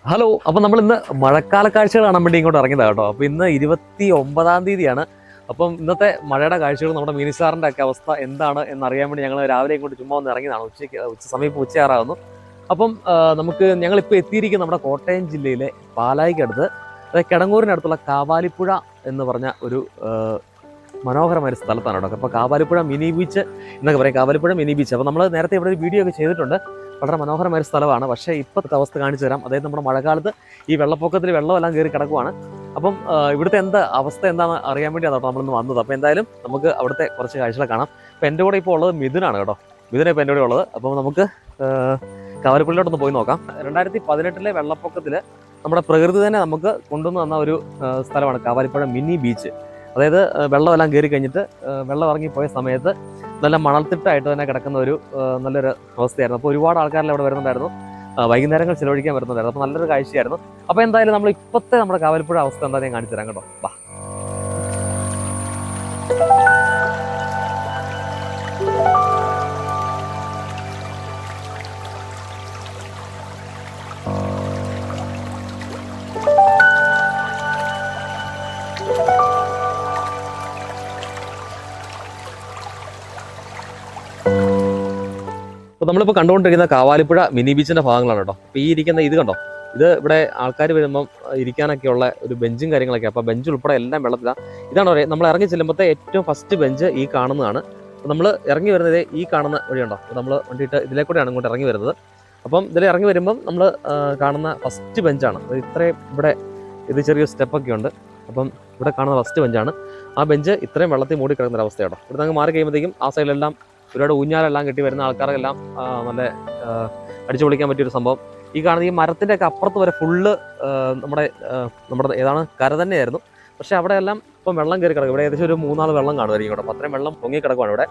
Hello, അപ്പോൾ നമ്മൾ ഇന്ന് മഴക്കാല കാഴ്ചകൾ കാണാൻ വേണ്ടി ഇങ്ങോട്ട് ഇറങ്ങിയതാണ് കേട്ടോ. അപ്പോൾ ഇന്ന് 29-ാം തീയതിയാണ്. അപ്പം ഇന്നത്തെ മഴയുടെ കാഴ്ചകൾ നമ്മുടെ മിനി സാറിൻ്റെ ഒക്കെ അവസ്ഥ എന്താണ് എന്നറിയാൻ വേണ്ടി ഞങ്ങൾ രാവിലെ ഇങ്ങോട്ട് ചുമ്മാ ഒന്ന് ഇറങ്ങിയതാണ്. സമയം ഉച്ചയാറാവുന്നു. അപ്പം ഞങ്ങളിപ്പോൾ എത്തിയിരിക്കുന്നത് നമ്മുടെ കോട്ടയം ജില്ലയിലെ പാലായിക്കടുത്ത്, അതായത് കിടങ്ങൂരിനടുത്തുള്ള കാവാലിപ്പുഴ എന്ന് പറഞ്ഞ ഒരു മനോഹരമായ ഒരു സ്ഥലത്താണ് കേട്ടോ. അപ്പോൾ കാവാലിപ്പുഴ മിനി ബീച്ച് എന്നൊക്കെ പറയും, കാവാലിപ്പുഴ മിനി ബീച്ച്. അപ്പോൾ നമ്മൾ നേരത്തെ ഇവിടെ ഒരു വീഡിയോ ഒക്കെ ചെയ്തിട്ടുണ്ട്. വളരെ മനോഹരമായ ഒരു സ്ഥലമാണ്. പക്ഷേ ഇപ്പോഴത്തെ അവസ്ഥ കാണിച്ചു തരാം. അതായത് നമ്മുടെ മഴക്കാലത്ത് ഈ വെള്ളപ്പൊക്കത്തിൽ വെള്ളമെല്ലാം കയറി കിടക്കുവാണ്. അപ്പം ഇവിടുത്തെ അവസ്ഥ എന്താണെന്ന് അറിയാൻ വേണ്ടി അതാണ് നമ്മളിന്ന് വന്നത്. അപ്പോൾ എന്തായാലും നമുക്ക് അവിടുത്തെ കുറച്ച് കാഴ്ചകൾ കാണാം. അപ്പോൾ എൻ്റെ കൂടെ ഇപ്പോൾ ഉള്ളത് മിഥുനാണ് കേട്ടോ. മിഥുന ഇപ്പോൾ എൻ്റെ കൂടെ ഉള്ളത്. അപ്പോൾ നമുക്ക് കാവാലിപ്പുഴയിലോട്ടൊന്ന് പോയി നോക്കാം. 2018 വെള്ളപ്പൊക്കത്തിൽ നമ്മുടെ പ്രകൃതി തന്നെ നമുക്ക് കൊണ്ടുവന്ന് തന്ന ഒരു സ്ഥലമാണ് കാവാലിപ്പുഴ മിനി ബീച്ച്. അതായത് വെള്ളമെല്ലാം കയറി കഴിഞ്ഞിട്ട് വെള്ളം ഇറങ്ങിപ്പോയ സമയത്ത് നല്ല മണൽത്തിട്ടായിട്ട് തന്നെ കിടക്കുന്ന ഒരു നല്ലൊരു അവസ്ഥയായിരുന്നു. അപ്പോൾ ഒരുപാട് ആൾക്കാരെല്ലാം ഇവിടെ വരുന്നുണ്ടായിരുന്നു, വൈകുന്നേരങ്ങൾ ചിലവഴിക്കാൻ വരുന്നുണ്ടായിരുന്നു. അപ്പോൾ നല്ലൊരു കാഴ്ചയായിരുന്നു. അപ്പോൾ എന്തായാലും നമ്മൾ ഇപ്പോഴത്തെ നമ്മുടെ കാവാലിപ്പുഴ അവസ്ഥ എന്താ ഞാൻ കാണിച്ചു തരാം കേട്ടോ. വാ. അപ്പോൾ നമ്മളിപ്പോൾ കണ്ടുകൊണ്ടിരിക്കുന്ന കാവാലിപ്പുഴ മിനി ബീച്ചിൻ്റെ ഭാഗങ്ങളാണ് കേട്ടോ. അപ്പോൾ ഈ ഇരിക്കുന്ന ഇത് കണ്ടോ, ഇത് ഇവിടെ ആൾക്കാർ വരുമ്പം ഇരിക്കാനൊക്കെയുള്ള ഒരു ബെഞ്ചും കാര്യങ്ങളൊക്കെ. അപ്പോൾ ബെഞ്ച് ഉൾപ്പെടെ എല്ലാം വെള്ളത്തിലാണ്. ഇതാണ് നമ്മൾ ഇറങ്ങി ചെല്ലുമ്പോഴത്തെ ഏറ്റവും ഫസ്റ്റ് ബെഞ്ച് ഈ കാണുന്നതാണ്. അപ്പോൾ നമ്മൾ ഇറങ്ങി വരുന്നത് ഈ കാണുന്ന വഴിയുണ്ടോ. അപ്പോൾ നമ്മൾ വണ്ടിയിട്ട് ഇതിലേ കൂടെയാണ് ഇങ്ങോട്ട് ഇറങ്ങി വരുന്നത്. അപ്പം ഇതിൽ ഇറങ്ങി വരുമ്പം നമ്മൾ കാണുന്ന ഫസ്റ്റ് ബെഞ്ചാണ്. ഇത്രയും ഇവിടെ ഇത് ചെറിയൊരു സ്റ്റെപ്പൊക്കെ ഉണ്ട്. അപ്പം ഇവിടെ കാണുന്ന ഫസ്റ്റ് ബെഞ്ചാണ്. ആ ബെഞ്ച് ഇത്രയും വെള്ളത്തിൽ മൂടി കിടക്കുന്ന ഒരു അവസ്ഥയാണോ. ഇവിടെ നിന്ന് മാറി കഴിയുമ്പോഴത്തേക്കും ആ സൈഡിലെല്ലാം ഒരുപാട് ഊഞ്ഞാലെല്ലാം കെട്ടി വരുന്ന ആൾക്കാരെല്ലാം നല്ല അടിച്ചു പൊളിക്കാൻ പറ്റിയൊരു സംഭവം. ഈ കാണുന്ന ഈ മരത്തിൻ്റെ ഒക്കെ അപ്പുറത്ത് വരെ ഫുള്ള് നമ്മുടെ ഏതാണ് കര തന്നെയായിരുന്നു. പക്ഷെ അവിടെ എല്ലാം ഇപ്പം വെള്ളം കയറി കിടക്കും. ഇവിടെ ഏകദേശം ഒരു 3-4 വെള്ളം കാണുമായിരിക്കും ഇവിടെ. അപ്പം അത്രയും വെള്ളം പൊങ്ങി കിടക്കുവാണ് ഇവിടെ.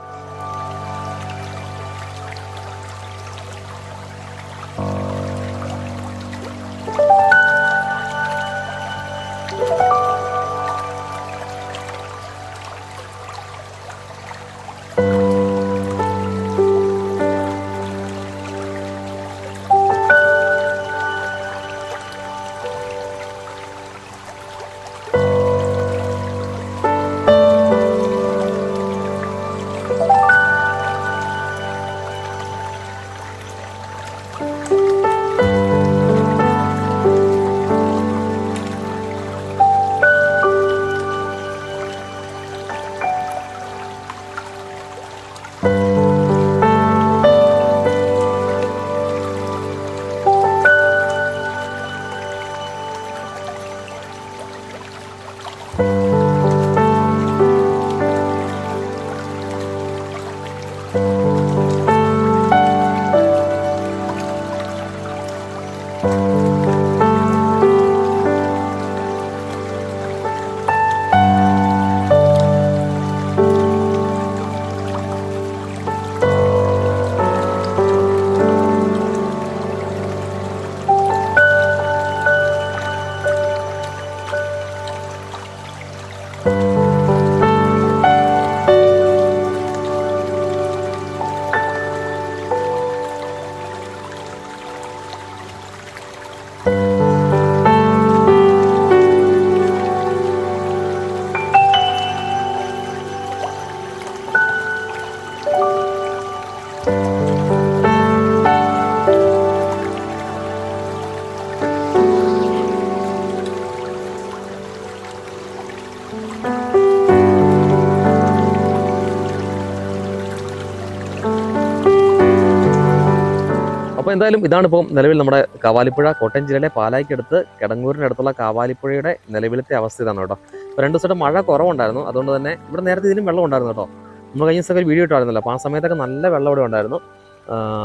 അപ്പോൾ എന്തായാലും ഇതാണ് ഇപ്പോൾ നിലവിൽ നമ്മുടെ കാവാലിപ്പുഴ കോട്ടയം ജില്ലയിലെ പാലായിക്കടുത്ത് കിടങ്ങൂരിനടുത്തുള്ള കാവാലിപ്പുഴയുടെ നിലവിലത്തെ അവസ്ഥ ഇതാണ് കേട്ടോ. ഇപ്പോൾ 2 ദിവസമായിട്ട് മഴ കുറവുണ്ടായിരുന്നു. അതുകൊണ്ട് തന്നെ ഇവിടെ നേരത്തെ ഇതിലും വെള്ളം ഉണ്ടായിരുന്നു കേട്ടോ. നമ്മൾ കഴിഞ്ഞ ദിവസമൊക്കെ ഒരു വീഡിയോ ഇട്ടായിരുന്നല്ലോ. അപ്പോൾ ആ സമയത്തൊക്കെ നല്ല വെള്ളം ഇവിടെ ഉണ്ടായിരുന്നു.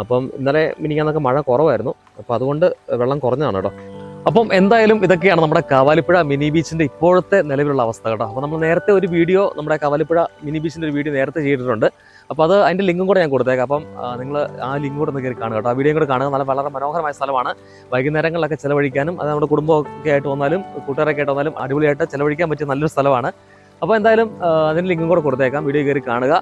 അപ്പം ഇന്നലെ മിനിങ്ങാന്നൊക്കെ മഴ കുറവായിരുന്നു. അപ്പോൾ അതുകൊണ്ട് വെള്ളം കുറഞ്ഞതാണ് കേട്ടോ. അപ്പം എന്തായാലും ഇതൊക്കെയാണ് നമ്മുടെ കാവാലിപ്പുഴ മിനി ബീച്ചിൻ്റെ ഇപ്പോഴത്തെ നിലവിലുള്ള അവസ്ഥ കേട്ടോ. അപ്പോൾ നമ്മൾ നേരത്തെ ഒരു വീഡിയോ നമ്മുടെ കാവാലിപ്പുഴ മിനി ബീച്ചിൻ്റെ ഒരു വീഡിയോ നേരത്തെ ചെയ്തിട്ടുണ്ട്. അപ്പോൾ അതിൻ്റെ ലിങ്കും കൂടെ ഞാൻ കൊടുത്തേക്കാം. അപ്പം നിങ്ങൾ ആ ലിങ്ക് കൂടെ ഒന്ന് കയറി കാണുക കേട്ടോ. ആ വീഡിയോ കൂടെ കാണുക. വളരെ മനോഹരമായ സ്ഥലമാണ്. വൈകുന്നേരങ്ങളിലൊക്കെ ചിലവഴിക്കാനും അത് നമ്മുടെ കുടുംബമൊക്കെ ആയിട്ട് വന്നാലും കൂട്ടുകാരൊക്കെ ആയിട്ട് വന്നാലും അടിപൊളിയായിട്ട് ചിലവഴിക്കാൻ പറ്റിയ നല്ലൊരു സ്ഥലമാണ്. അപ്പോൾ എന്തായാലും അതിൻ്റെ ലിങ്കും കൂടെ കൊടുത്തേക്കാം. വീഡിയോ കയറി കാണുക.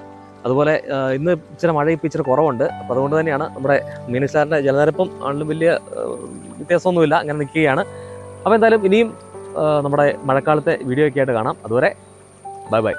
അതുപോലെ ഇന്ന് ഇച്ചിരി മഴ ഇപ്പം ഇച്ചിരി കുറവുണ്ട്. അപ്പോൾ അതുകൊണ്ട് തന്നെയാണ് നമ്മുടെ മിനി സാറിൻ്റെ ജലനിരപ്പും ആണെങ്കിലും വലിയ വ്യത്യാസമൊന്നുമില്ല, അങ്ങനെ നിൽക്കുകയാണ്. അപ്പോൾ എന്തായാലും ഇനിയും നമ്മുടെ മഴക്കാലത്തെ വീഡിയോ ഒക്കെ ആയിട്ട് കാണാം. അതുവരെ ബൈ ബൈ.